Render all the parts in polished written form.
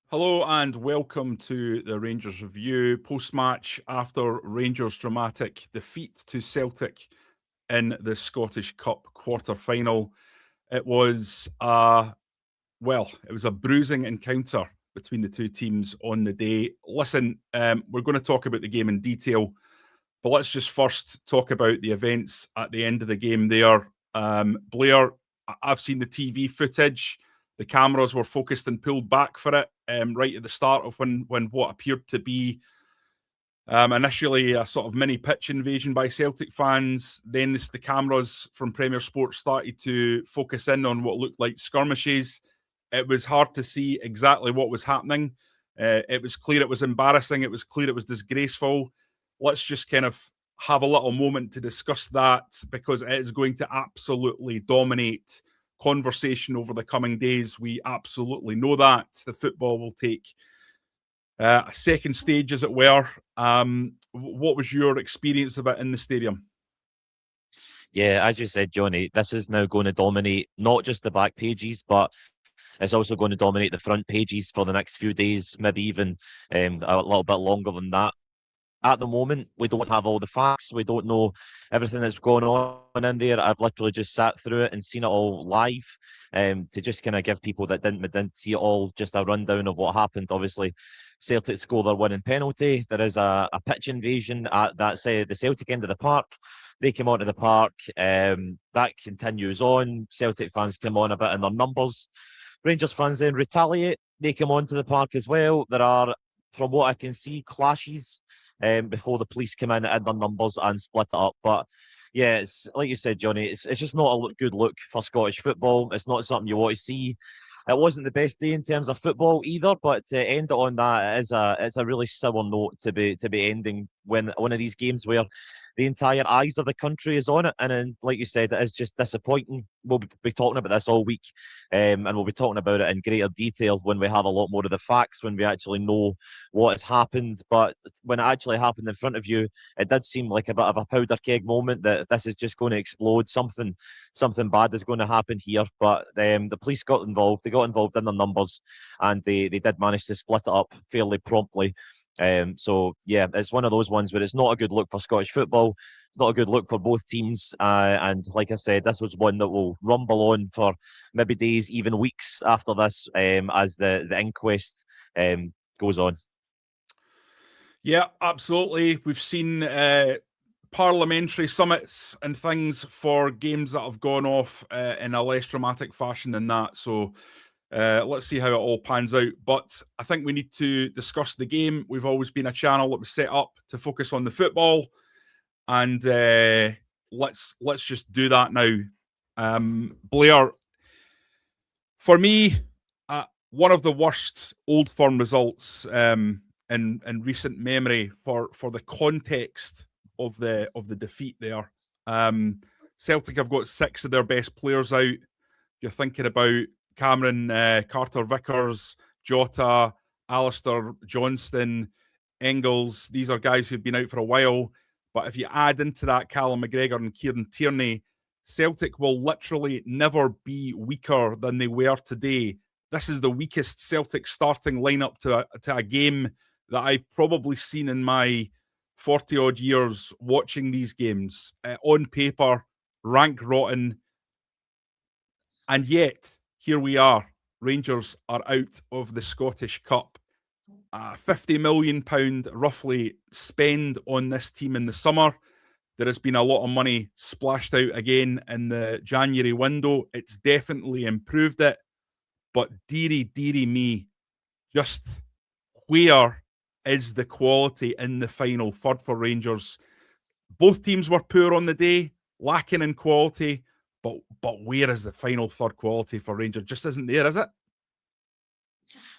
Hello and welcome to the Rangers Review post-match after Rangers' dramatic defeat to Celtic in the Scottish Cup quarter-final. It was a bruising encounter between the two teams on the day. Listen, we're going to talk about the game in detail, but let's just first talk about the events at the end of the game there. Blair, I've seen the TV footage. The cameras were focused and pulled back for it right at the start of when what appeared to be initially a sort of mini pitch invasion by Celtic fans. Then the cameras from Premier Sports started to focus in on what looked like skirmishes. It was hard to see exactly what was happening. It was clear it was embarrassing. It was clear it was disgraceful. Let's just kind of have a little moment to discuss that, because it is going to absolutely dominate conversation over the coming days. We absolutely know that. The football will take a second stage, as it were. What was your experience of it in the stadium? Yeah, as you said, Johnny, this is now going to dominate not just the back pages, but it's also going to dominate the front pages for the next few days, maybe even a little bit longer than that. At the moment, we don't have all the facts. We don't know everything that's going on in there. I've literally just sat through it and seen it all live, to just kind of give people that didn't see it all just a rundown of what happened. Obviously, Celtic score their winning penalty. There is a pitch invasion at the Celtic end of the park. They came onto the park. That continues on. Celtic fans come on a bit in their numbers. Rangers fans then retaliate. They come onto the park as well. There are, from what I can see, clashes before the police come in their numbers and split it up. But yeah, it's like you said, Johnny, it's just not a good look for Scottish football. It's not something you want to see. It wasn't the best day in terms of football either, but to end it on that, it's a really sour note to be ending when one of these games where the entire eyes of the country is on it. And then, like you said, it is just disappointing. We'll be talking about this all week, and we'll be talking about it in greater detail when we have a lot more of the facts, when we actually know what has happened. But when it actually happened in front of you, it did seem like a bit of a powder keg moment that this is just going to explode. Something bad is going to happen here. But the police got involved. They got involved in the numbers, and they did manage to split it up fairly promptly. So yeah, it's one of those ones where it's not a good look for Scottish football, not a good look for both teams. And like I said, this was one that will rumble on for maybe days, even weeks after this, as the inquest goes on. Yeah, absolutely. We've seen parliamentary summits and things for games that have gone off in a less dramatic fashion than that. So let's see how it all pans out. But I think we need to discuss the game. We've always been a channel that was set up to focus on the football, and let's just do that now. Blair, for me, one of the worst Old Firm results in recent memory for the context of the defeat there. Celtic have got 6 of their best players out. You're thinking about Cameron Carter-Vickers, Jota, Alistair Johnston, Engels. These are guys who've been out for a while. But if you add into that Callum McGregor and Kieran Tierney, Celtic will literally never be weaker than they were today. This is the weakest Celtic starting lineup to a game that I've probably seen in my 40-odd years watching these games. On paper, rank rotten. And yet, here we are. Rangers are out of the Scottish Cup. £50 million roughly spend on this team in the summer. There has been a lot of money splashed out again in the January window. It's definitely improved it. But dearie me, just where is the quality in the final third for Rangers? Both teams were poor on the day, lacking in quality. But where is the final third quality for Rangers? Just isn't there, is it?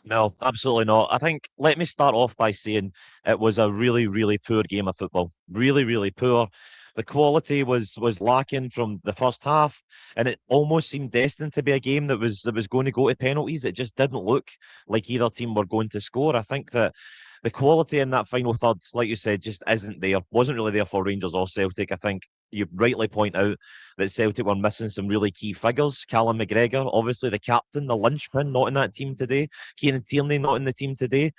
No, absolutely not. I think, let me start off by saying it was a really, really poor game of football. Really, really poor. The quality was lacking from the first half, and it almost seemed destined to be a game that was going to go to penalties. It just didn't look like either team were going to score. I think that the quality in that final third, like you said, just isn't there. Wasn't really there for Rangers or Celtic. I think you rightly point out that Celtic were missing some really key figures. Callum McGregor, obviously the captain, the linchpin, not in that team today. Kieran Tierney not in the team today.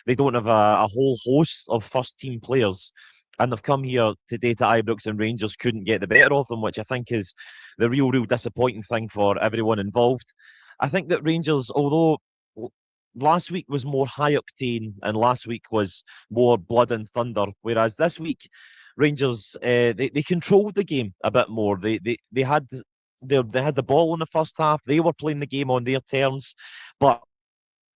They don't have a whole host of first team players. And they've come here today to Ibrox, and Rangers couldn't get the better of them, which I think is the real disappointing thing for everyone involved. I think that Rangers, although last week was more high octane and last week was more blood and thunder, whereas this week Rangers they controlled the game a bit more. They had they had the ball in the first half. They were playing the game on their terms, but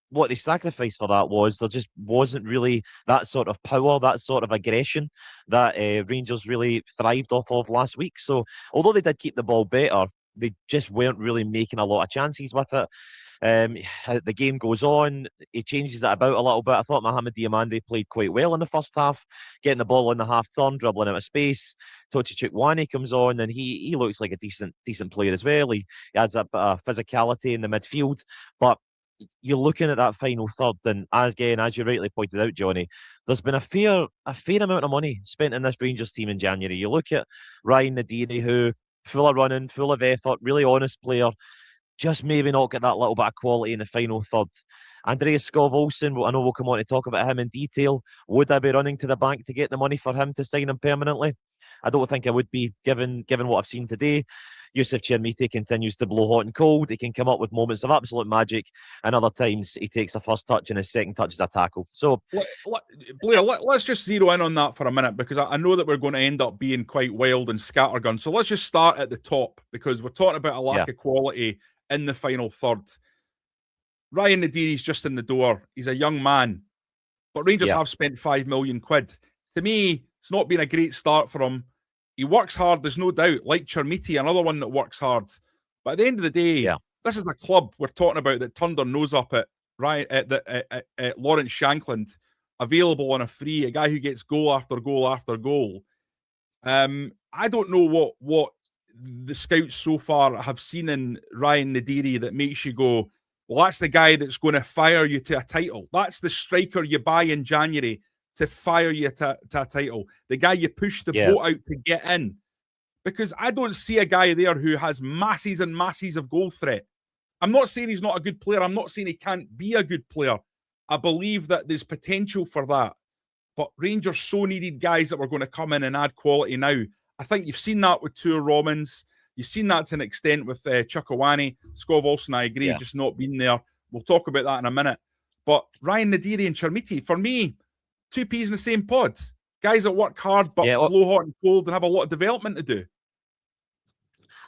what they sacrificed for that was there just wasn't really that sort of power, that sort of aggression that Rangers really thrived off of last week. So although they did keep the ball better, they just weren't really making a lot of chances with it. Um, the game goes on. He changes it about a little bit. I thought Mohamed Diamande played quite well in the first half, getting the ball in the half turn, dribbling out of space. Tochi Chukwueze comes on, and he looks like a decent player as well. He adds a bit of physicality in the midfield, but you're looking at that final third, and as you rightly pointed out, Johnny, there's been a fair amount of money spent in this Rangers team in January. You look at Ryan Nadiri, who full of running, full of effort, really honest player, just maybe not get that little bit of quality in the final third. Andreas Skov Olsen, I know we'll come on to talk about him in detail. Would I be running to the bank to get the money for him to sign him permanently? I don't think I would be, given what I've seen today. Yusuf Chermiti continues to blow hot and cold. He can come up with moments of absolute magic, and other times he takes a first touch and his second touch is a tackle. So, Blair, let's just zero in on that for a minute, because I know that we're going to end up being quite wild and scattergun. So let's just start at the top, because we're talking about a lack of quality in the final third. Ryan Nadiri's just in the door. He's a young man, but Rangers have spent £5 million. To me, it's not been a great start for him. He works hard, there's no doubt, like Chermiti, another one that works hard. But at the end of the day, this is a club we're talking about that turned their nose up at Lawrence Shankland, available on a free, a guy who gets goal after goal after goal. I don't know what the scouts so far have seen in Ryan Nadiri that makes you go, well, that's the guy that's going to fire you to a title. That's the striker you buy in January to fire you to a title. The guy you push the boat out to get in. Because I don't see a guy there who has masses and masses of goal threat. I'm not saying he's not a good player. I'm not saying he can't be a good player. I believe that there's potential for that. But Rangers so needed guys that were going to come in and add quality now. I think you've seen that with Tua Romans. You've seen that to an extent with Chukwueze. Skov Olsen, I agree, just not being there. We'll talk about that in a minute. But Ryan Nadiri and Chermiti, for me, two peas in the same pod. Guys that work hard but blow hot and cold and have a lot of development to do.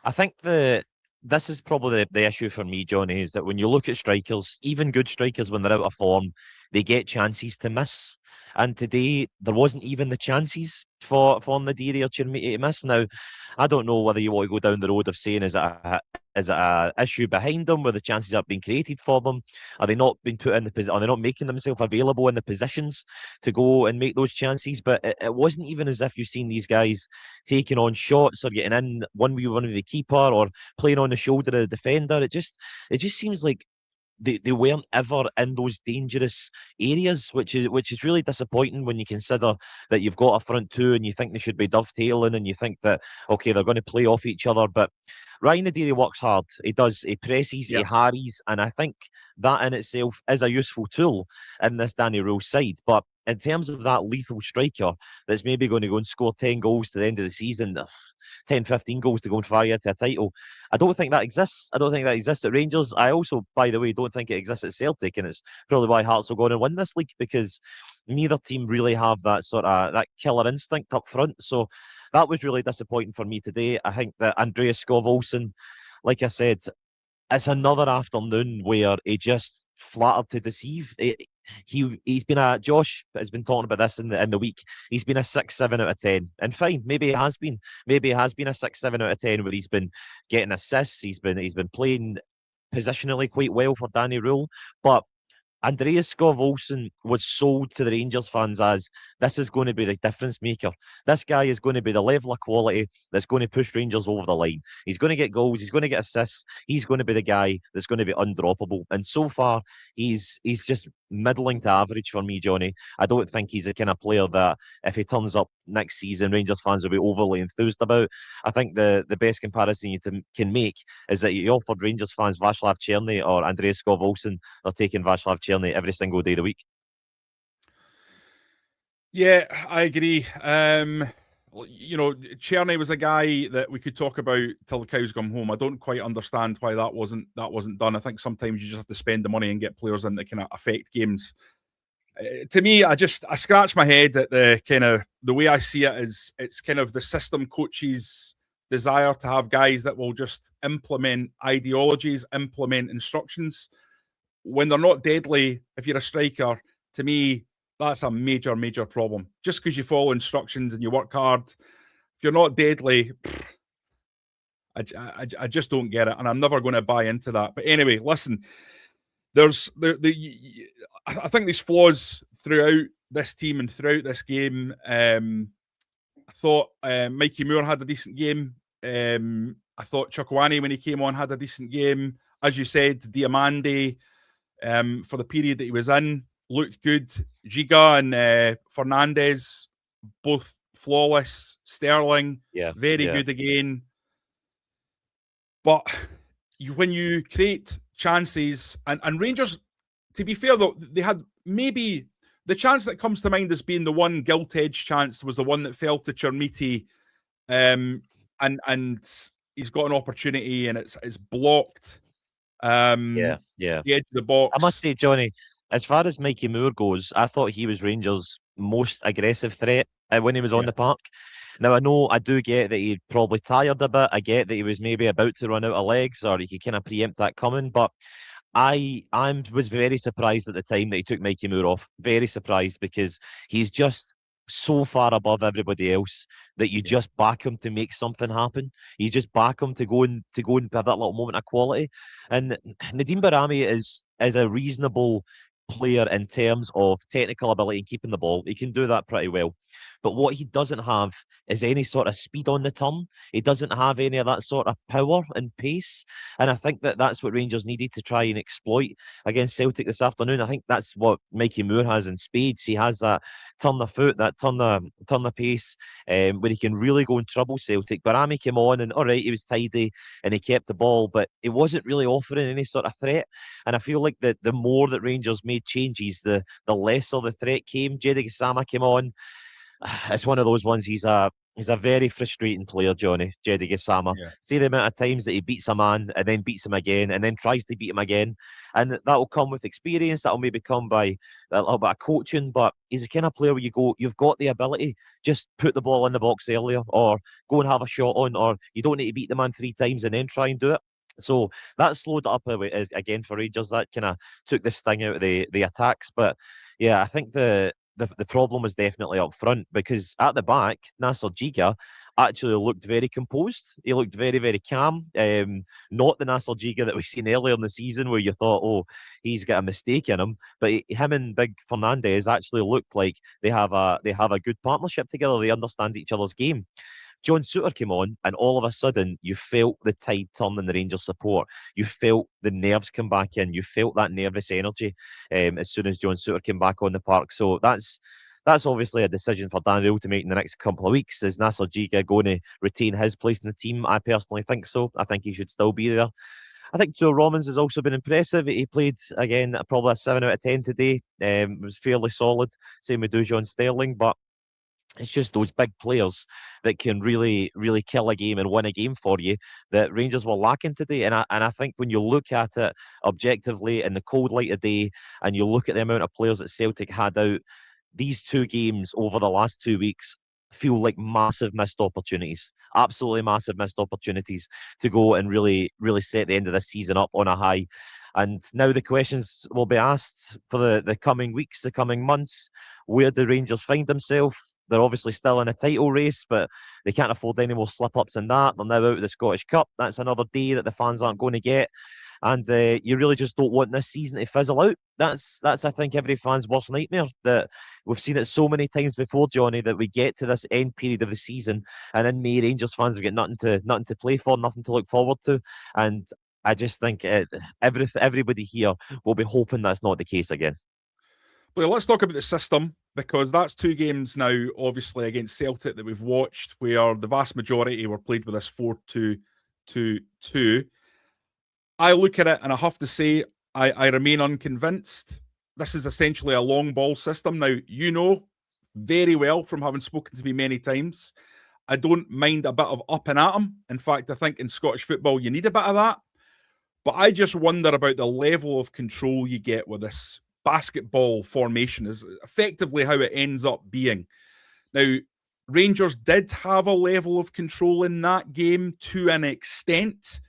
I think this is probably the issue for me, Johnny, is that when you look at strikers, even good strikers, when they're out of form, they get chances to miss. And today, there wasn't even the chances for Nadiri or Chermiti to miss. Now, I don't know whether you want to go down the road of saying, is it a issue behind them where the chances are being created for them? Are they not being put in the position? Are they not making themselves available in the positions to go and make those chances? But it wasn't even as if you've seen these guys taking on shots or getting in one with the keeper or playing on the shoulder of the defender. It just seems like they weren't ever in those dangerous areas, which is really disappointing when you consider that you've got a front two and you think they should be dovetailing and you think that, okay, they're going to play off each other. But Ryan Nadiri works hard. He does. He presses, he harries, and I think that in itself is a useful tool in this Danny Rose side. But in terms of that lethal striker that's maybe going to go and score 10 goals to the end of the season, 10, 15 goals to go and fire you to a title, I don't think that exists. I don't think that exists at Rangers. I also, by the way, don't think it exists at Celtic, and it's probably why Hearts will go on and win this league, because neither team really have that sort of that killer instinct up front. So that was really disappointing for me today. I think that Andreas Skov Olsen, like I said, it's another afternoon where he just flattered to deceive. He's been Josh has been talking about this in the week. He's been a 6-7 out of 10, and fine, maybe he has been a 6-7 out of 10 where he's been getting assists. He's been playing positionally quite well for Danny Rule, but Andreas Skov Olsen was sold to the Rangers fans as this is going to be the difference maker. This guy is going to be the level of quality that's going to push Rangers over the line. He's going to get goals. He's going to get assists. He's going to be the guy that's going to be undroppable. And so far, he's just middling to average for me, Johnny. I don't think he's the kind of player that if he turns up next season, Rangers fans will be overly enthused about. I think the best comparison can make is that you offered Rangers fans Václav Černý or Andreas Skov Olsen. They're taking Václav Černý every single day of the week. Yeah, I agree. Czerny was a guy that we could talk about till the cows come home. I don't quite understand why that wasn't done. I think sometimes you just have to spend the money and get players in that kind of affect games. To me, I scratch my head at the way I see it is it's kind of the system coaches' desire to have guys that will just implement ideologies, implement instructions when they're not deadly. If you're a striker, to me, that's a major, major problem. Just because you follow instructions and you work hard, if you're not deadly, I just don't get it, and I'm never going to buy into that. But anyway, listen, I think there's flaws throughout this team and throughout this game. I thought Mikey Moore had a decent game. I thought Chukwueze, when he came on, had a decent game. As you said, Diamande, for the period that he was in, looked good. Giga and Fernandez, both flawless. Sterling, very good again. But when you create chances, and Rangers, to be fair though, they had maybe the chance that comes to mind as being the one gilt-edged chance was the one that fell to Chermiti, and he's got an opportunity and it's blocked. The edge of the box. I must say, Johnny, as far as Mikey Moore goes, I thought he was Rangers' most aggressive threat when he was on the park. Now, I do get that he probably tired a bit. I get that he was maybe about to run out of legs or he could kind of preempt that coming. But I was very surprised at the time that he took Mikey Moore off. Very surprised because he's just so far above everybody else that you just back him to make something happen. You just back him to go and have that little moment of quality. And Nadim Barami is a reasonable player in terms of technical ability and keeping the ball. He can do that pretty well. But what he doesn't have is any sort of speed on the turn. He doesn't have any of that sort of power and pace. And I think that that's what Rangers needed to try and exploit against Celtic this afternoon. I think that's what Mikey Moore has in spades. He has that turn of foot, that turn of pace, where he can really go and trouble Celtic. Barami came on and all right, he was tidy and he kept the ball, but it wasn't really offering any sort of threat. And I feel like the more that Rangers made changes, the lesser the threat came. Jedi Gisama came on. It's one of those ones. He's a very frustrating player, Johnny. Jedi Gisama. See the amount of times that he beats a man and then beats him again and then tries to beat him again, and that will come with experience. That will maybe come by a little bit of coaching. But he's the kind of player where you go, you've got the ability, just put the ball in the box earlier, or go and have a shot on, or you don't need to beat the man 3 times and then try and do it. So that slowed it up again for Rangers. That kind of took the sting out of the attacks. But yeah, I think the problem was definitely up front because at the back, Nasser Giga actually looked very composed. He looked very, very calm. Not the Nasser Giga that we've seen earlier in the season where you thought, oh, he's got a mistake in him. But him and Big Fernandez actually looked like they have a good partnership together. They understand each other's game. John Souttar came on, and all of a sudden, you felt the tide turn in the Rangers support. You felt the nerves come back in. You felt that nervous energy as soon as John Souttar came back on the park. So that's obviously a decision for Daniel to make in the next couple of weeks. Is Nasser Giga going to retain his place in the team? I personally think so. I think he should still be there. I think Joe Romans has also been impressive. He played, again, probably a 7 out of 10 today. Was fairly solid. Same with Dujon Sterling, but it's just those big players that can really, really kill a game and win a game for you that Rangers were lacking today. And I think when you look at it objectively in the cold light of day and you look at the amount of players that Celtic had out, these 2 games over the last 2 weeks feel like massive missed opportunities, absolutely massive missed opportunities to go and really, really set the end of this season up on a high. And now the questions will be asked for the coming weeks, the coming months. Where do Rangers find themselves? They're obviously still in a title race, but they can't afford any more slip-ups in that. They're now out of the Scottish Cup. That's another day that the fans aren't going to get. And you really just don't want this season to fizzle out. That's I think, every fan's worst nightmare. That we've seen it so many times before, Johnny, that we get to this end period of the season, and in May, Rangers fans have got nothing to play for, nothing to look forward to. And I just think everybody here will be hoping that's not the case again. But let's talk about the system, because that's two games now, obviously, against Celtic that we've watched, where the vast majority were played with this 4-2-2-2. I look at it and I have to say, I remain unconvinced. This is essentially a long ball system. Now, you know very well from having spoken to me many times, I don't mind a bit of up and at 'em. In fact, I think in Scottish football, you need a bit of that. But I just wonder about the level of control you get with this basketball formation, is effectively how it ends up being. Now, Rangers did have a level of control in that game to an extent,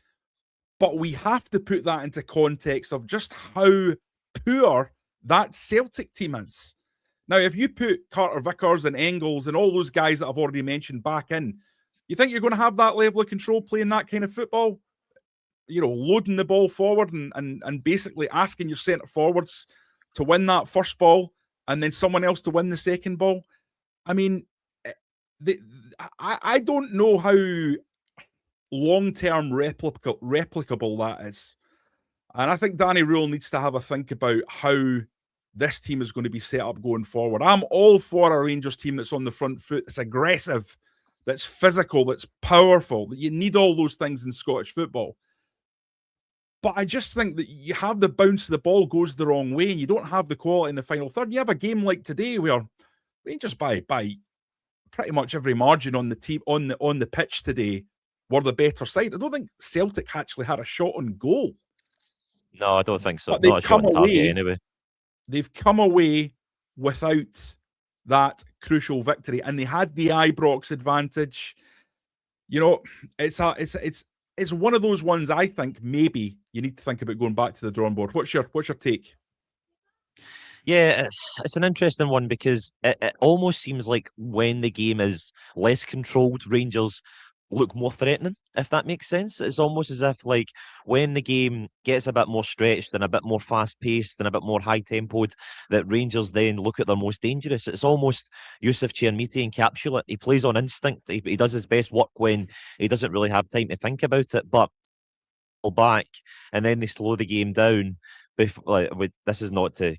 but we have to put that into context of just how poor that Celtic team is. Now, if you put Carter Vickers and Engels and all those guys that I've already mentioned back in, you think you're going to have that level of control playing that kind of football? Loading the ball forward and basically asking your centre forwards to win that first ball and then someone else to win the second ball. I mean, I don't know how long-term replicable that is. And I think Danny Rule needs to have a think about how this team is going to be set up going forward. I'm all for a Rangers team that's on the front foot, that's aggressive, that's physical, that's powerful. That you need all those things in Scottish football. But I just think that you have the bounce, the ball goes the wrong way, and you don't have the quality in the final third. You have a game like today where Rangers by pretty much every margin on the team on the pitch today were the better side. I don't think Celtic actually had a shot on goal. No, I don't think so. But Not a shot on target anyway. They've come away without that crucial victory, and they had the Ibrox advantage. It's one of those ones. I think maybe you need to think about going back to the drawing board. What's your take? Yeah, it's an interesting one because it almost seems like when the game is less controlled, Rangers look more threatening, if that makes sense. It's almost as if like when the game gets a bit more stretched and a bit more fast paced and a bit more high tempoed, that Rangers then look at their most dangerous. It's almost Yusuf Chermiti encapsulate. He plays on instinct. He does his best work when he doesn't really have time to think about it. But back and then they slow the game down. This is not to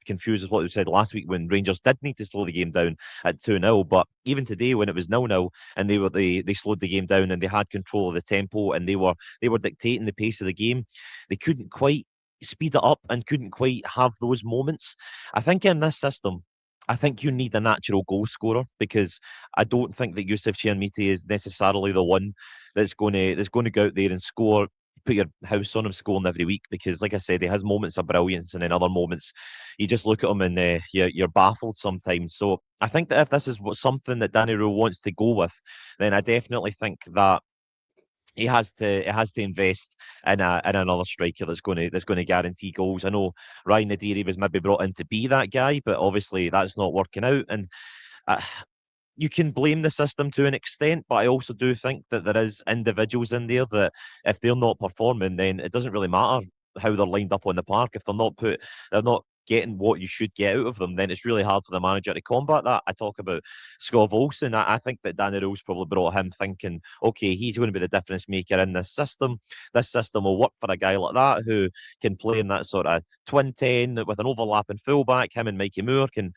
confuse with what we said last week when Rangers did need to slow the game down at 2-0. But even today, when it was 0-0 and they slowed the game down and they had control of the tempo and they were dictating the pace of the game, they couldn't quite speed it up and couldn't quite have those moments. I think in this system, I think you need a natural goal scorer because I don't think that Yusuf Chermiti is necessarily the one that's going to go out there and score, put your house on him scoring every week, because like I said, he has moments of brilliance and then other moments you just look at him and you're baffled sometimes. So I think that if this is something that Danny Rule wants to go with, then I definitely think that he has to invest in another striker that's going to guarantee goals. I know Ryan Nadiri was maybe brought in to be that guy, but obviously that's not working out. And you can blame the system to an extent, but I also do think that there is individuals in there that if they're not performing, then it doesn't really matter how they're lined up on the park. If they're not getting what you should get out of them, then it's really hard for the manager to combat that. I talk about Scott Olsen. I think that Danny Rose probably brought him thinking, okay, he's going to be the difference maker in this system. This system will work for a guy like that who can play in that sort of twin 10 with an overlapping fullback. Him and Mikey Moore can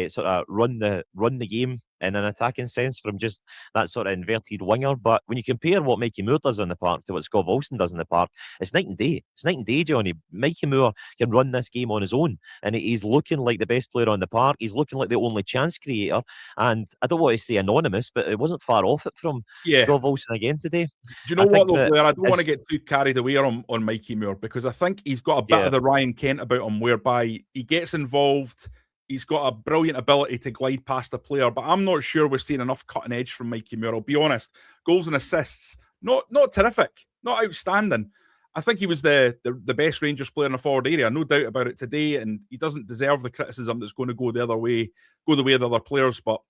sort of run the game in an attacking sense from just that sort of inverted winger. But when you compare what Mikey Moore does in the park to what Scott Olsen does in the park, it's night and day. It's night and day, Johnny. Mikey Moore can run this game on his own, and he's looking like the best player on the park. He's looking like the only chance creator. And I don't want to say anonymous, but it wasn't far off it from Scott Olsen again today. Do you know what, though, Blair? I don't want to get too carried away on Mikey Moore, because I think he's got a bit of the Ryan Kent about him, whereby he gets involved. He's got a brilliant ability to glide past a player, but I'm not sure we're seeing enough cutting edge from Mikey Moore. I'll be honest. Goals and assists, not terrific, not outstanding. I think he was the best Rangers player in the forward area, no doubt about it today, and he doesn't deserve the criticism that's going to go the way of the other players. But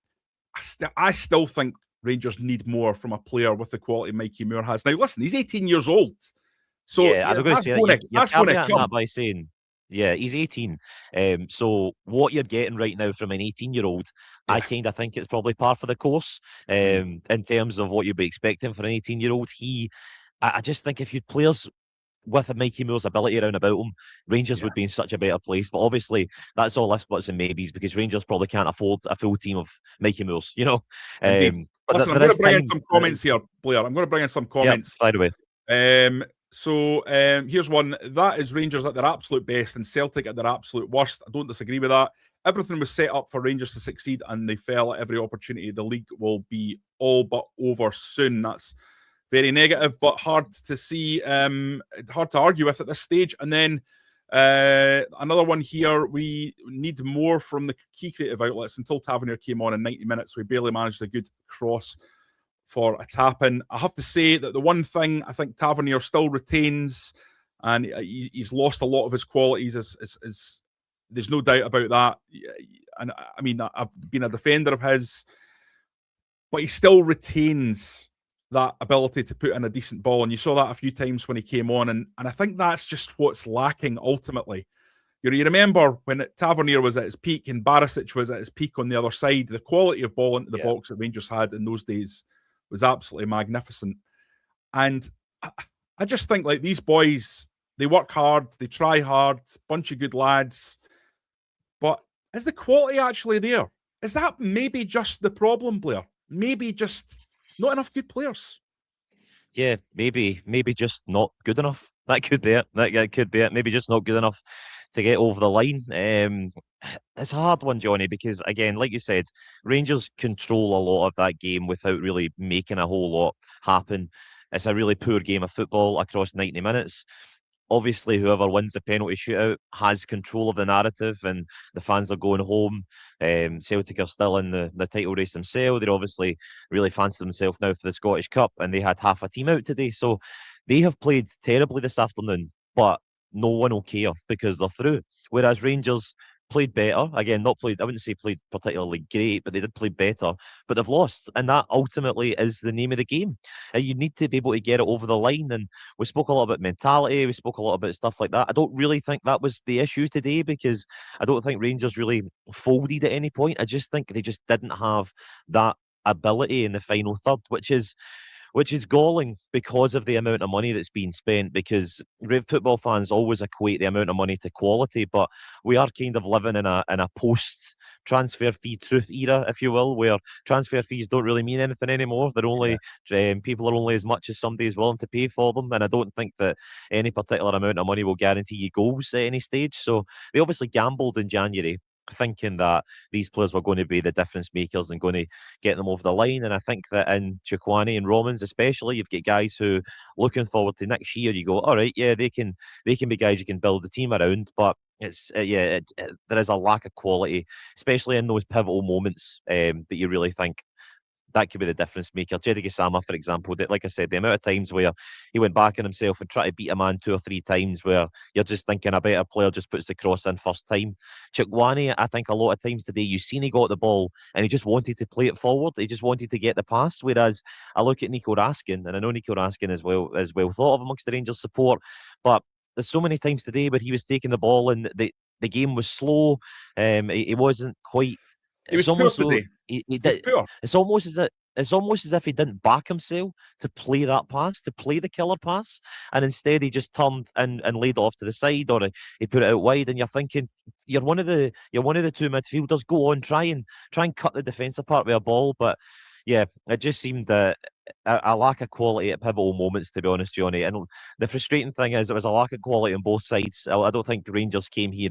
I still think Rangers need more from a player with the quality Mikey Moore has. Now, listen, he's 18 years old. So I was going to say you're caveating that by saying, yeah, he's 18. So what you're getting right now from an 18-year-old, I kind of think it's probably par for the course in terms of what you'd be expecting for an 18-year-old. I just think if you'd players with Mikey Moore's ability around about him, Rangers Yeah, would be in such a better place. But obviously, that's all ifs, buts, and maybes because Rangers probably can't afford a full team of Mikey Moores, indeed. But Listen, I'm there going to is bring in times. some comments here, Blair. I'm going to bring in some Yeah, comments. by the way. Here's one. That is Rangers at their absolute best and Celtic at their absolute worst. I don't disagree with that. Everything was set up for Rangers to succeed and they fell at every opportunity. The league will be all but over soon. That's very negative, but hard to see, hard to argue with at this stage. And then another one here. We need more from the key creative outlets. Until Tavernier came on in 90 minutes, we barely managed a good cross for a tap in. I have to say that the one thing I think Tavernier still retains, and he's lost a lot of his qualities, is there's no doubt about that. And I mean, I've been a defender of his, but he still retains that ability to put in a decent ball. And you saw that a few times when he came on. And I think that's just what's lacking ultimately. You remember when Tavernier was at his peak and Barisic was at his peak on the other side, the quality of ball into the box that Rangers had in those days was absolutely magnificent. And I just think like these boys, they work hard, they try hard, bunch of good lads. But is the quality actually there? Is that maybe just the problem, Blair? Maybe just not enough good players? Yeah, maybe just not good enough. That could be it. That could be it. Maybe just not good enough to get over the line. It's a hard one, Johnny, because again, like you said, Rangers control a lot of that game without really making a whole lot happen. It's a really poor game of football across 90 minutes. Obviously, whoever wins the penalty shootout has control of the narrative, and the fans are going home. Celtic are still in the title race themselves. They're obviously really fancy themselves now for the Scottish Cup, and they had half a team out today. So they have played terribly this afternoon, but no one will care because they're through. Whereas Rangers played better. Again, not played, I wouldn't say played particularly great, but they did play better. But they've lost. And that ultimately is the name of the game. And you need to be able to get it over the line. And we spoke a lot about mentality. We spoke a lot about stuff like that. I don't really think that was the issue today because I don't think Rangers really folded at any point. I just think they just didn't have that ability in the final third, which is galling because of the amount of money that's being spent. Because football fans always equate the amount of money to quality, but we are kind of living in a post transfer fee truth era, if you will, where transfer fees don't really mean anything anymore. They're only people are only as much as somebody is willing to pay for them, and I don't think that any particular amount of money will guarantee you goals at any stage. So they obviously gambled in January, thinking that these players were going to be the difference makers and going to get them over the line. And I think that in Chukwani and Romans especially, you've got guys who looking forward to next year, you go, all right, yeah, they can be guys you can build the team around, but it's there is a lack of quality, especially in those pivotal moments that you really think that could be the difference maker. Jeddy Gassama, for example, that, like I said, the amount of times where he went back on himself and tried to beat a man 2 or 3 times, where you're just thinking a better player just puts the cross in first time. Chukwani, I think a lot of times today, you've seen he got the ball and he just wanted to play it forward. He just wanted to get the pass. Whereas I look at Nico Raskin, and I know Nico Raskin is well thought of amongst the Rangers support, but there's so many times today where he was taking the ball and the game was slow. He wasn't quite. He It's was poor almost though today. he He was did. poor. It's almost as if he didn't back himself to play that pass, to play the killer pass, and instead he just turned and laid it off to the side, or he put it out wide. And you're thinking, you're one of the two midfielders. Go on, try and cut the defence apart with a ball. But yeah, it just seemed that a lack of quality at pivotal moments, to be honest, Johnny. And the frustrating thing is, there was a lack of quality on both sides. I don't think Rangers came here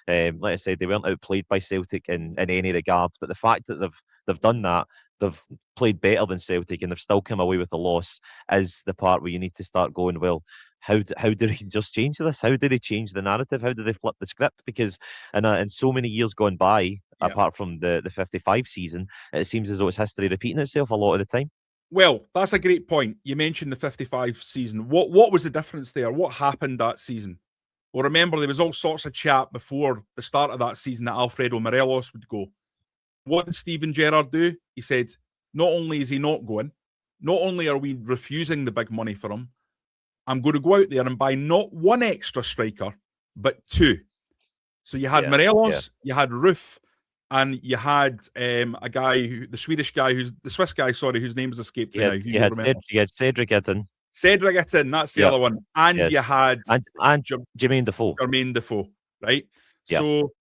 and, like I said, they weren't outplayed by Celtic in any regards. But the fact that they've done that, they've played better than Celtic, and they've still come away with a loss, is the part where you need to start going, well, how do Rangers change this? How do they change the narrative? How do they flip the script? Because in so many years gone by, Yeah. apart from the 55 season, it seems as though it's history repeating itself a lot of the time. Well, that's a great point. You mentioned the 55 season. What was the difference there? What happened that season? Well, remember, there was all sorts of chat before the start of that season that Alfredo Morelos would go. What did Steven Gerrard do? He said, not only is he not going, not only are we refusing the big money for him, I'm going to go out there and buy not one extra striker, but two. So you had Morelos, you had Roof, and you had a guy, the Swiss guy, sorry, whose name has escaped me now. You had Cedric Itten. Cedric Itten, that's the Yep. other one. And you Yes. had And Jermaine Defoe. Jermaine Defoe, right? Yep. So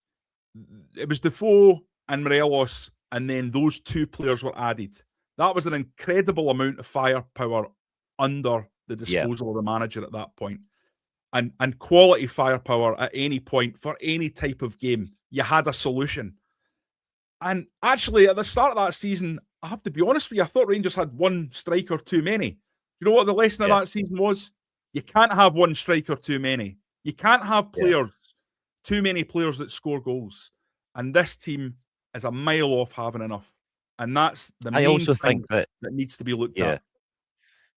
it was Defoe and Morelos, and then those two players were added. That was an incredible amount of firepower under the disposal of the manager at that point. And quality firepower at any point for any type of game. You had a solution. And actually, at the start of that season, I have to be honest with you, I thought Rangers had one striker too many. You know what the lesson of that season was? You can't have one striker too many. You can't have players, too many players that score goals. And this team is a mile off having enough. And that's the I main also thing think that needs to be looked at.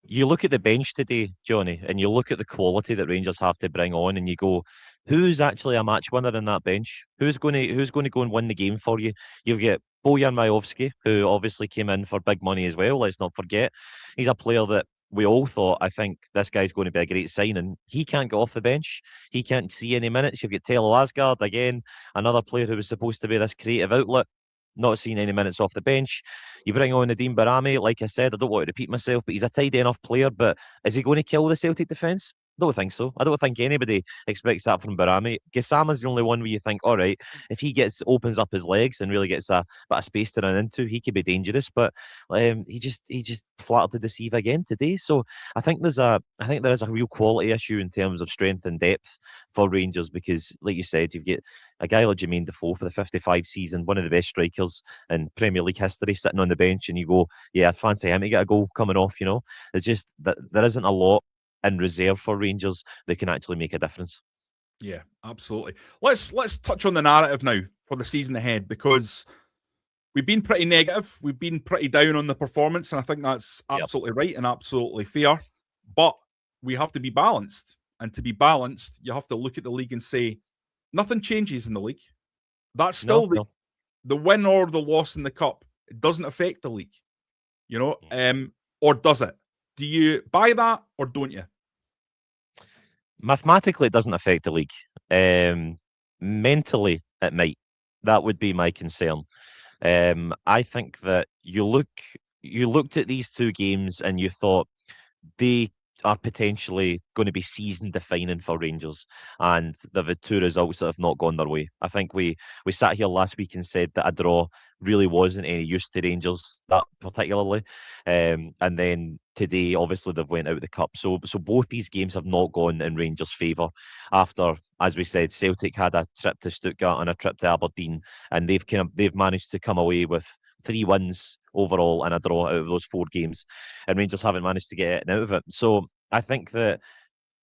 You look at the bench today, Johnny, and you look at the quality that Rangers have to bring on, and you go, who's actually a match winner in that bench? Who's going to go and win the game for you? You've got Bojan Majowski, who obviously came in for big money as well. Let's not forget, he's a player that we all thought, I think this guy's going to be a great signing. He can't get off the bench. He can't see any minutes. You've got Taylor Asgard again, another player who was supposed to be this creative outlet. Not seeing any minutes off the bench. You bring on Nadim Barami, like I said, I don't want to repeat myself, but he's a tidy enough player. But is he going to kill the Celtic defence? I don't think so. I don't think anybody expects that from Barami. Gassama's the only one where you think, all right, if he opens up his legs and really gets a bit of space to run into, he could be dangerous. But he just flattered to deceive again today. So I think there is a real quality issue in terms of strength and depth for Rangers because, like you said, you've got a guy like Jermaine Defoe for the 55 season, one of the best strikers in Premier League history, sitting on the bench, and you go, yeah, I'd fancy him to get a goal coming off. It's just that there isn't a lot in reserve for Rangers that can actually make a difference. Yeah, absolutely. Let's touch on the narrative now for the season ahead because we've been pretty negative. We've been pretty down on the performance, and I think that's absolutely right and absolutely fair. But we have to be balanced. And to be balanced, you have to look at the league and say, nothing changes in the league. That's still the win or the loss in the cup. It doesn't affect the league, or does it? Do you buy that or don't you? Mathematically, it doesn't affect the league. Mentally, it might. That would be my concern. I think that you looked at these two games and you thought they are potentially going to be season defining for Rangers, and they've had two results that have not gone their way. I think we sat here last week and said that a draw really wasn't any use to Rangers, that particularly, and then today obviously they've went out of the cup. So both these games have not gone in Rangers' favour. After, as we said, Celtic had a trip to Stuttgart and a trip to Aberdeen, and they've managed to come away with 3 wins overall and a draw out of those 4 games, and Rangers haven't managed to get out of it. So I think that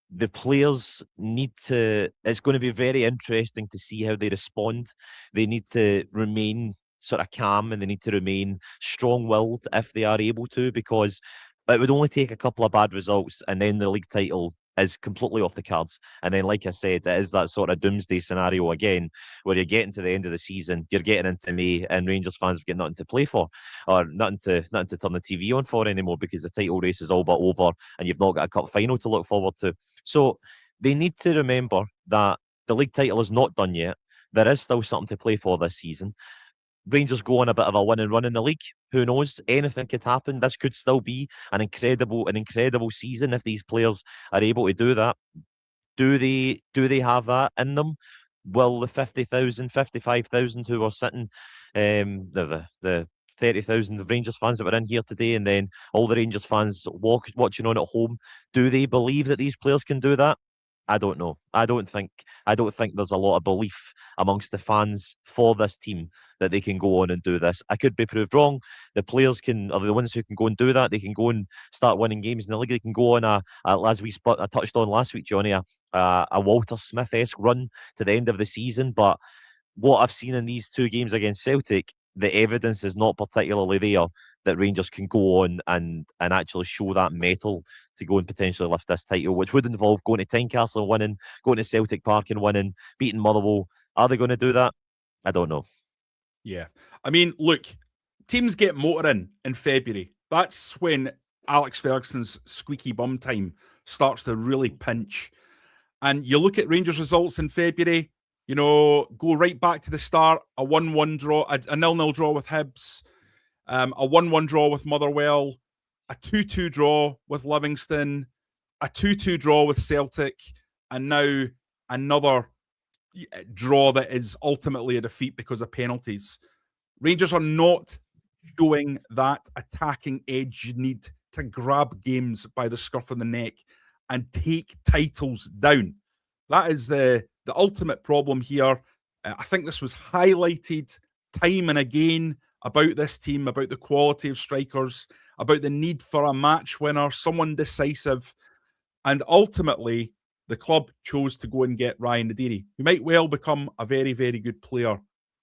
the players need to. It's going to be very interesting to see how they respond. They need to remain sort of calm and they need to remain strong-willed if they are able to, because it would only take a couple of bad results and then the league title is completely off the cards. And then, like I said, it is that sort of doomsday scenario again, where you're getting to the end of the season, you're getting into May, and Rangers fans have got nothing to play for, or nothing to turn the TV on for anymore, because the title race is all but over, and you've not got a cup final to look forward to. So they need to remember that the league title is not done yet. There is still something to play for this season. Rangers go on a bit of a win and run in the league. Who knows? Anything could happen. This could still be an incredible season if these players are able to do that. Do they have that in them? Will the 50,000, 55,000 who are sitting, the 30,000 of Rangers fans that were in here today, and then all the Rangers fans watching on at home, do they believe that these players can do that? I don't know. I don't think there's a lot of belief amongst the fans for this team that they can go on and do this. I could be proved wrong. The players are the ones who can go and do that. They can go and start winning games in the league. They can go on as I touched on last week, Johnny, a Walter Smith-esque run to the end of the season. But what I've seen in these 2 games against Celtic, the evidence is not particularly there that Rangers can go on and actually show that mettle to go and potentially lift this title, which would involve going to Tynecastle and winning, going to Celtic Park and winning, beating Motherwell. Are they going to do that? I don't know. Yeah. I mean, look, teams get motoring in February. That's when Alex Ferguson's squeaky bum time starts to really pinch. And you look at Rangers results in February, go right back to the start, a 1-1 draw, a 0-0 draw with Hibs, a 1-1 draw with Motherwell, a 2-2 draw with Livingston, a 2-2 draw with Celtic, and now another draw that is ultimately a defeat because of penalties. Rangers are not showing that attacking edge you need to grab games by the scruff of the neck and take titles down. That is the ultimate problem here. I think this was highlighted time and again about this team, about the quality of strikers, about the need for a match winner, someone decisive. And ultimately, the club chose to go and get Ryan Nadiri, who might well become a very, very good player.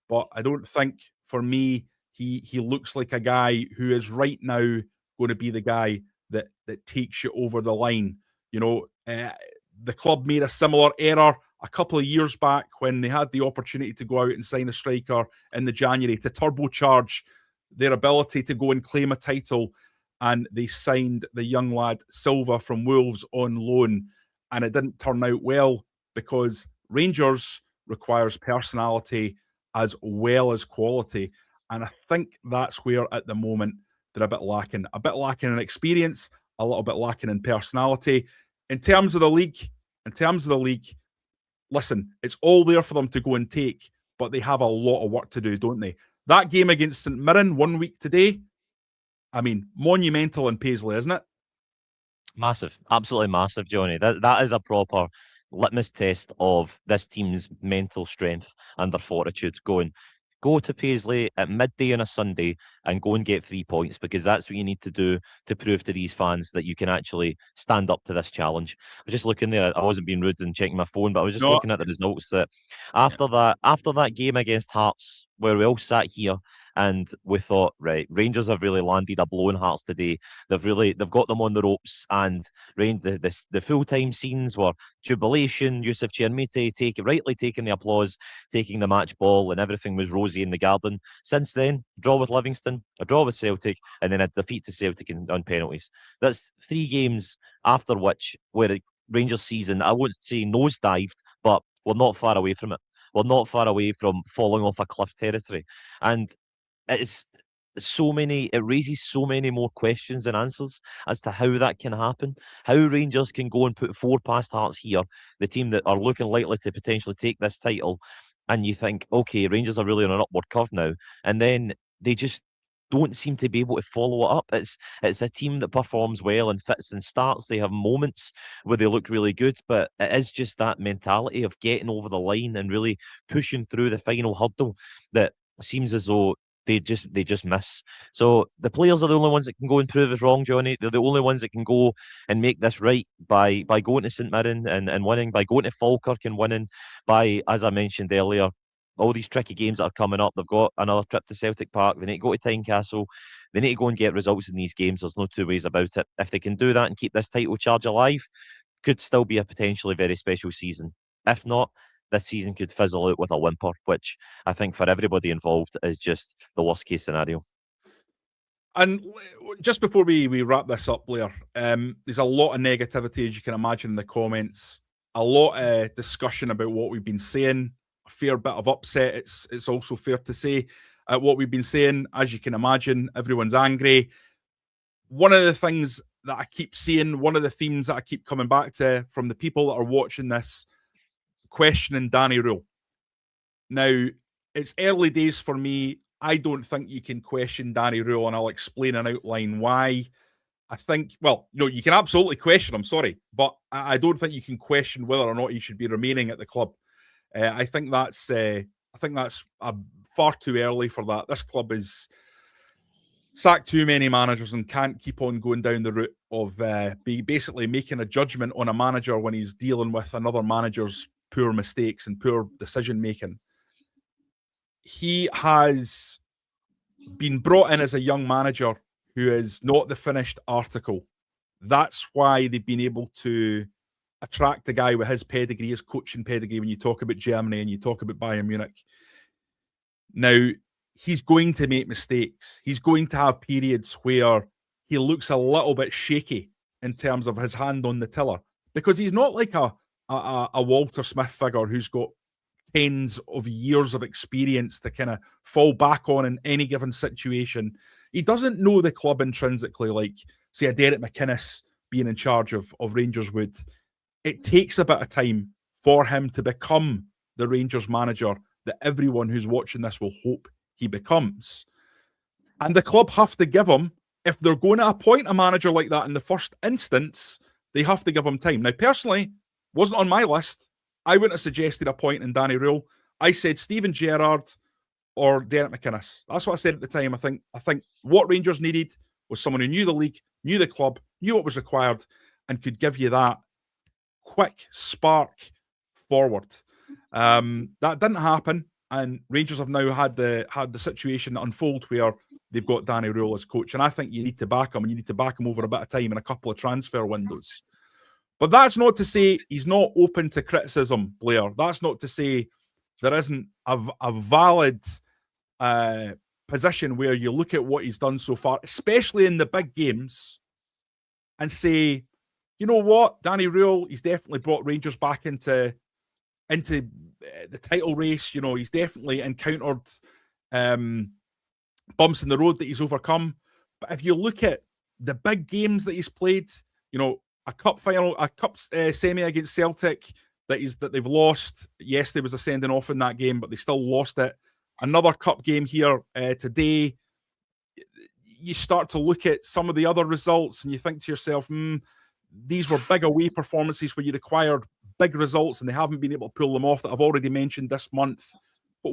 But I don't think, for me, he looks like a guy who is right now going to be the guy that takes you over the line. The club made a similar error a couple of years back when they had the opportunity to go out and sign a striker in the January to turbocharge their ability to go and claim a title, and they signed the young lad Silva from Wolves on loan, and it didn't turn out well because Rangers requires personality as well as quality, and I think that's where at the moment they're a bit lacking in experience, a little bit lacking in personality. In terms of the league, listen, it's all there for them to go and take, but they have a lot of work to do, don't they? That game against St Mirren 1 week today, I mean, monumental in Paisley, isn't it? Massive, absolutely massive, Johnny. That is a proper litmus test of this team's mental strength and their fortitude. Go to Paisley at midday on a Sunday and go and get 3 points, because that's what you need to do to prove to these fans that you can actually stand up to this challenge. I was just looking there. I wasn't being rude and checking my phone, but I was just No, looking at the results that yeah. after that game against Hearts, where we all sat here and we thought, right, Rangers have really landed a blow in Hearts today. They've got them on the ropes, and the full time scenes were jubilation. Yusuf Chermiti rightly taking the applause, taking the match ball, and everything was rosy in the garden. Since then, draw with Livingston, a draw with Celtic, and then a defeat to Celtic on penalties. That's 3 games after which where Rangers season, I wouldn't say nosedived, but we're not far away from it. We're not far away from falling off a cliff territory, and it's it raises so many more questions than answers as to how that can happen. How Rangers can go and put 4 past Hearts here, the team that are looking likely to potentially take this title, and you think, okay, Rangers are really on an upward curve now, and then they just don't seem to be able to follow it up. It's a team that performs well and fits and starts. They have moments where they look really good, but it is just that mentality of getting over the line and really pushing through the final hurdle that seems as though they just miss. So the players are the only ones that can go and prove us wrong, Johnny. They're the only ones that can go and make this right by going to St Mirren and winning, by going to Falkirk and winning, by, as I mentioned earlier, all these tricky games that are coming up. They've got another trip to Celtic Park. They need to go to Tynecastle. They need to go and get results in these games. There's no two ways about it. If they can do that and keep this title charge alive, could still be a potentially very special season. If not, this season could fizzle out with a whimper, which I think for everybody involved is just the worst case scenario. And just before we wrap this up, Blair, there's a lot of negativity, as you can imagine, in the comments. A lot of discussion about what we've been saying. A fair bit of upset. It's also fair to say at what we've been saying. As you can imagine, everyone's angry. One of the things that I keep seeing, one of the themes that I keep coming back to from the people that are watching this, questioning Danny Rule. Now, it's early days for me. I don't think you can question Danny Rule, and I'll explain and outline why. I think, well, no, you can absolutely question him, sorry, but I don't think you can question whether or not he should be remaining at the club. I think that's far too early for that. This club is sacked too many managers and can't keep on going down the route of basically making a judgment on a manager when he's dealing with another manager's poor mistakes and poor decision making. He has been brought in as a young manager who is not the finished article. That's why they've been able to attract a guy with his pedigree, his coaching pedigree, when you talk about Germany and you talk about Bayern Munich. Now, he's going to make mistakes. He's going to have periods where he looks a little bit shaky in terms of his hand on the tiller, because he's not like a Walter Smith figure who's got tens of years of experience to kind of fall back on in any given situation. He doesn't know the club intrinsically like, say, a Derek McInnes being in charge of Rangers would. It takes a bit of time for him to become the Rangers manager that everyone who's watching this will hope he becomes. And the club have to give him, if they're going to appoint a manager like that in the first instance, they have to give him time. Now, personally, wasn't on my list. I wouldn't have suggested appointing Danny Rule. I said Steven Gerrard or Derek McInnes. That's what I said at the time. I think what Rangers needed was someone who knew the league, knew the club, knew what was required, and could give you that quick spark forward. That didn't happen, and Rangers have now had the situation unfold where they've got Danny Rule as coach, and I think you need to back him, and you need to back him over a bit of time in a couple of transfer windows. But that's not to say he's not open to criticism, Blair. That's not to say there isn't a valid position where you look at what he's done so far, especially in the big games, and say, you know what, Danny Rule, he's definitely brought Rangers back into the title race. You know, he's definitely encountered bumps in the road that he's overcome. But if you look at the big games that he's played, you know, a cup final, a cup semi against Celtic that they've lost. Yes, there was a sending off in that game, but they still lost it. Another cup game here today. You start to look at some of the other results and you think to yourself, these were big away performances where you required big results and they haven't been able to pull them off that I've already mentioned this month. But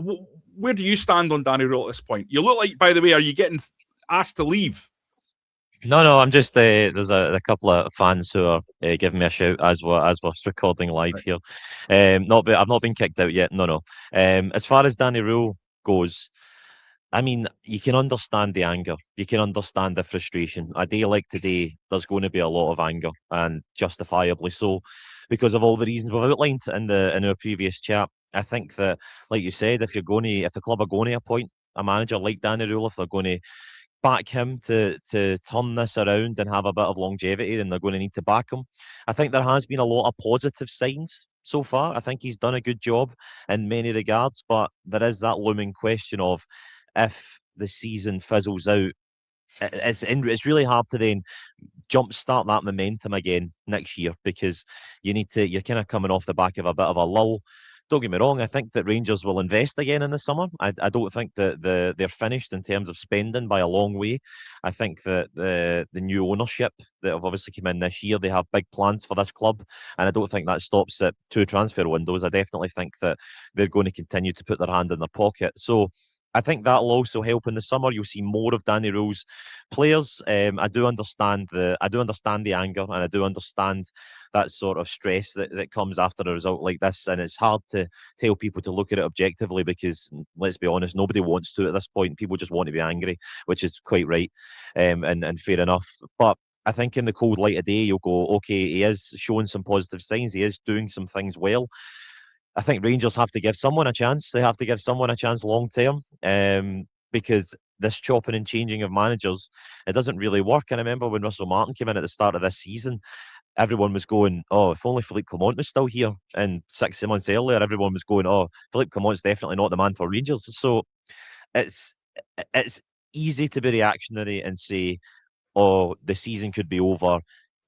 where do you stand on Danny Rule at this point? You look like, by the way, are you getting asked to leave? No, I'm just there's a couple of fans who are giving me a shout as we're recording live here. I've not been kicked out yet. No. As far as Danny Rule goes, I mean, you can understand the anger. You can understand the frustration. A day like today, there's going to be a lot of anger, and justifiably so, because of all the reasons we've outlined in our previous chat. I think that, like you said, if the club are going to appoint a manager like Danny Rule, if they're going to back him to turn this around and have a bit of longevity, then they're going to need to back him. I think there has been a lot of positive signs so far. I think he's done a good job in many regards, but there is that looming question of if the season fizzles out, it's really hard to then jumpstart that momentum again next year, because you're kind of coming off the back of a bit of a lull. Don't get me wrong, I think that Rangers will invest again in the summer. I don't think that they're finished in terms of spending by a long way. I think that the new ownership that have obviously come in this year, they have big plans for this club, and I don't think that stops at 2 transfer windows. I definitely think that they're going to continue to put their hand in their pocket. So I think that will also help in the summer. You'll see more of Danny Rule's players. I do understand the anger, and I do understand that sort of stress that comes after a result like this. And it's hard to tell people to look at it objectively, because let's be honest, nobody wants to at this point. People just want to be angry, which is quite right, and fair enough. But I think in the cold light of day, you'll go, okay, he is showing some positive signs. He is doing some things well. I think Rangers have to give someone a chance. They have to give someone a chance long term, because this chopping and changing of managers, it doesn't really work. And I remember when Russell Martin came in at the start of this season, everyone was going, oh, if only Philippe Clement was still here. And 6 months earlier, everyone was going, oh, Philippe Clement's definitely not the man for Rangers. So it's easy to be reactionary and say, oh, the season could be over,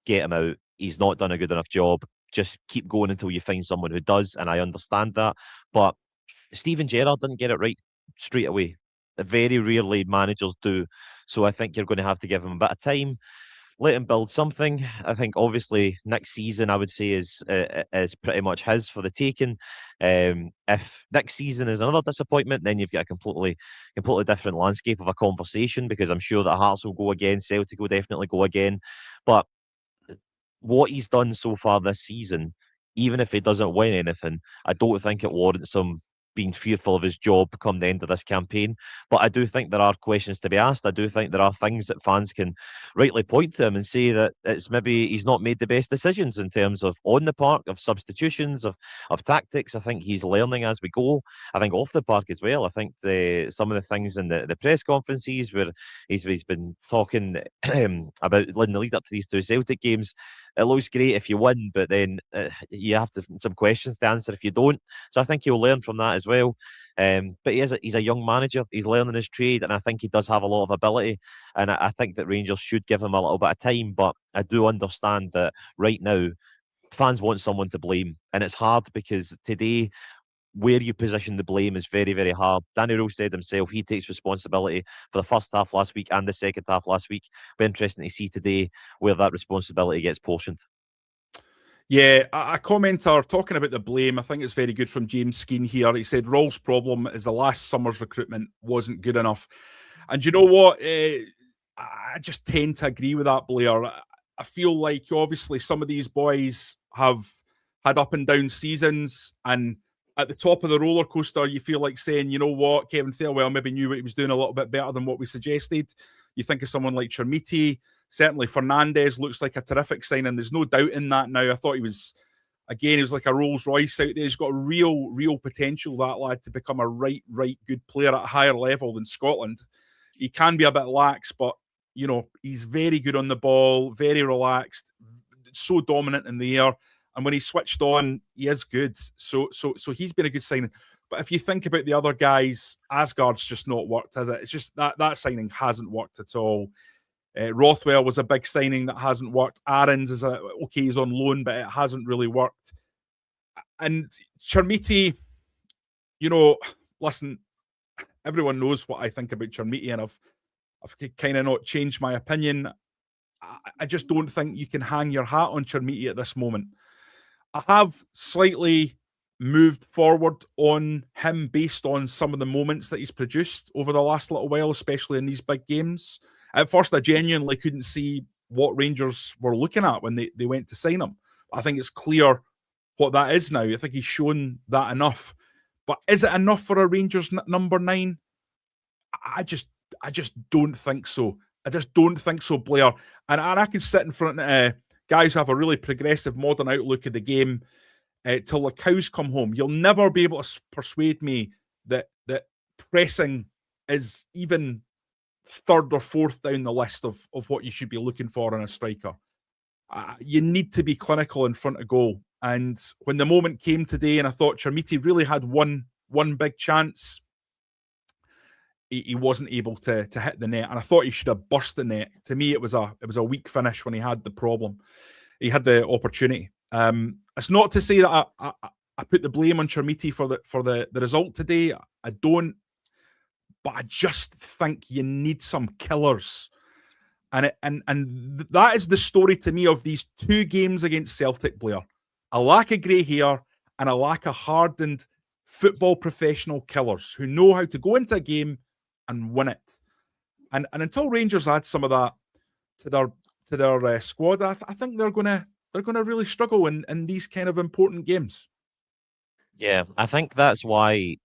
get him out. He's not done a good enough job. Just keep going until you find someone who does, and I understand that. But Steven Gerrard didn't get it right straight away. Very rarely managers do. So I think you're going to have to give him a bit of time, let him build something. I think obviously next season I would say is pretty much his for the taking. If next season is another disappointment, then you've got a completely different landscape of a conversation, because I'm sure that Hearts will go again, Celtic will definitely go again. But what he's done so far this season, even if he doesn't win anything, I don't think it warrants him being fearful of his job come the end of this campaign. But I do think there are questions to be asked. I do think there are things that fans can rightly point to him and say that it's maybe he's not made the best decisions in terms of on the park, of substitutions, of tactics. I think he's learning as we go. I think off the park as well. I think some of the things in the press conferences where he's been talking about in the lead up to these 2 Celtic games, it looks great if you win, but then you have some questions to answer if you don't. So I think he'll learn from that as as well. But he's a young manager. He's learning his trade, and I think he does have a lot of ability. And I think that Rangers should give him a little bit of time. But I do understand that right now, fans want someone to blame, and it's hard because today, where you position the blame is very, very hard. Danny Rose said himself he takes responsibility for the first half last week and the second half last week. Be interesting to see today where that responsibility gets portioned. Yeah, a commenter talking about the blame, I think it's very good from James Skeen here. He said Rawls' problem is the last summer's recruitment wasn't good enough. And you know what? I just tend to agree with that, Blair. I feel like obviously some of these boys have had up and down seasons, and at the top of the roller coaster, you feel like saying, you know what, Kevin Thelwell maybe knew what he was doing a little bit better than what we suggested. You think of someone like Chermiti. Certainly Fernandez looks like a terrific signing. There's no doubt in that now. I thought he was like a Rolls Royce out there. He's got real potential, that lad, to become a right good player at a higher level than Scotland. He can be a bit lax, but, you know, he's very good on the ball, very relaxed, so dominant in the air. And when he's switched on, he is good. So he's been a good signing. But if you think about the other guys, Asgard's just not worked, has it? It's just that signing hasn't worked at all. Rothwell was a big signing that hasn't worked. Aarons is okay, he's on loan, but it hasn't really worked. And Chermiti, you know, listen, everyone knows what I think about Chermiti, and I've kind of not changed my opinion. I just don't think you can hang your hat on Chermiti at this moment. I have slightly moved forward on him based on some of the moments that he's produced over the last little while, especially in these big games. At first, I genuinely couldn't see what Rangers were looking at when they went to sign him. I think it's clear what that is now. I think he's shown that enough. But is it enough for a Rangers number 9? I just don't think so. I just don't think so, Blair. And I can sit in front of guys who have a really progressive, modern outlook of the game till the cows come home. You'll never be able to persuade me that pressing is even third or fourth down the list of what you should be looking for in a striker. You need to be clinical in front of goal. And when the moment came today, and I thought Chermiti really had one big chance, he wasn't able to hit the net, and I thought he should have burst the net. To me, it was a weak finish when he had the problem. He had the opportunity. It's not to say that I put the blame on Chermiti for the result today. I don't, but I just think you need some killers, and that is the story to me of these 2 games against Celtic, Blair. A lack of grey hair and a lack of hardened football professional killers who know how to go into a game and win it. And until Rangers add some of that to their squad, I think they're gonna really struggle in these kind of important games. Yeah, I think that's why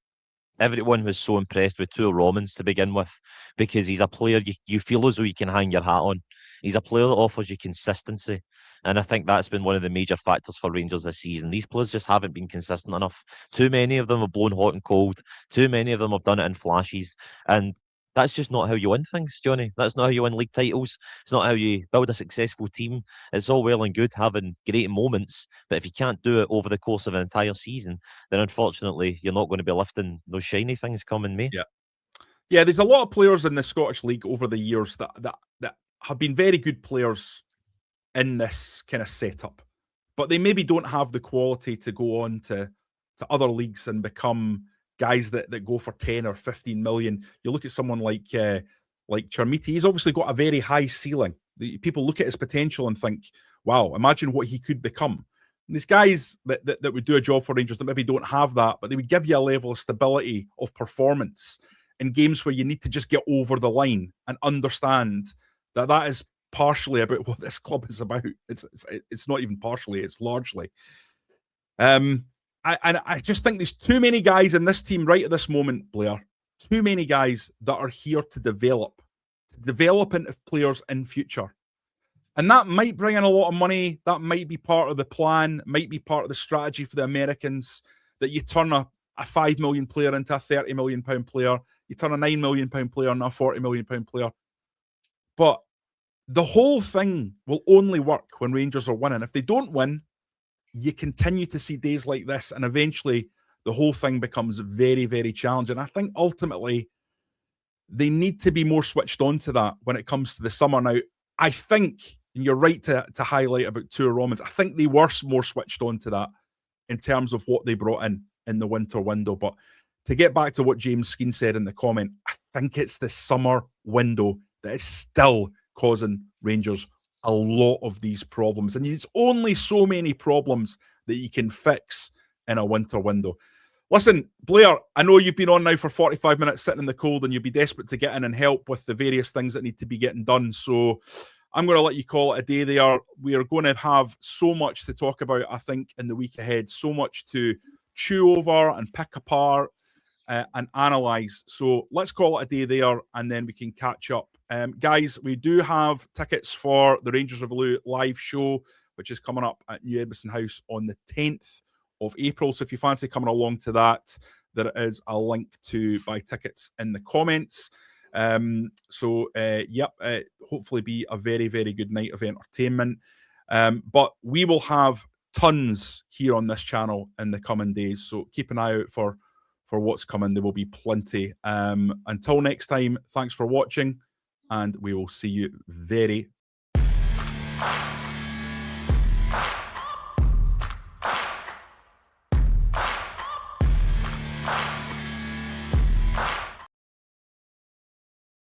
everyone was so impressed with Tua Romans to begin with, because he's a player you feel as though you can hang your hat on. He's a player that offers you consistency. And I think that's been one of the major factors for Rangers this season. These players just haven't been consistent enough. Too many of them have blown hot and cold. Too many of them have done it in flashes. And that's just not how you win things, Johnny. That's not how you win league titles. It's not how you build a successful team. It's all well and good having great moments, but if you can't do it over the course of an entire season, then unfortunately you're not going to be lifting those shiny things coming May. Yeah. There's a lot of players in the Scottish League over the years that have been very good players in this kind of setup, but they maybe don't have the quality to go on to other leagues and become guys that go for 10 or 15 million. You look at someone like Chermiti, he's obviously got a very high ceiling. People look at his potential and think, wow, imagine what he could become. And these guys that would do a job for Rangers that maybe don't have that, but they would give you a level of stability of performance in games where you need to just get over the line and understand that is partially about what this club is about. It's not even partially, it's largely. I just think there's too many guys in this team right at this moment, Blair. Too many guys that are here to develop into players in future. And that might bring in a lot of money. That might be part of the plan, might be part of the strategy for the Americans, that you turn a 5 million player into a 30 million pound player. You turn a 9 million pound player into a 40 million pound player. But the whole thing will only work when Rangers are winning. If they don't win, you continue to see days like this, and eventually the whole thing becomes very, very challenging. I think ultimately they need to be more switched on to that when it comes to the summer. Now, I think, and you're right to highlight about Tour Romans, I think they were more switched on to that in terms of what they brought in the winter window. But to get back to what James Skeen said in the comment, I think it's the summer window that is still causing Rangers a lot of these problems. And it's only so many problems that you can fix in a winter window. Listen, Blair, I know you've been on now for 45 minutes sitting in the cold and you'll be desperate to get in and help with the various things that need to be getting done. So I'm going to let you call it a day there. We are going to have so much to talk about, I think, in the week ahead. So much to chew over and pick apart and analyse. So let's call it a day there and then we can catch up. Guys, we do have tickets for the Rangers Revolute live show, which is coming up at New Edmiston House on the 10th of April. So if you fancy coming along to that, there is a link to buy tickets in the comments. Hopefully be a very, very good night of entertainment. But we will have tons here on this channel in the coming days. So keep an eye out for what's coming. There will be plenty. Until next time, thanks for watching, and we will see you very,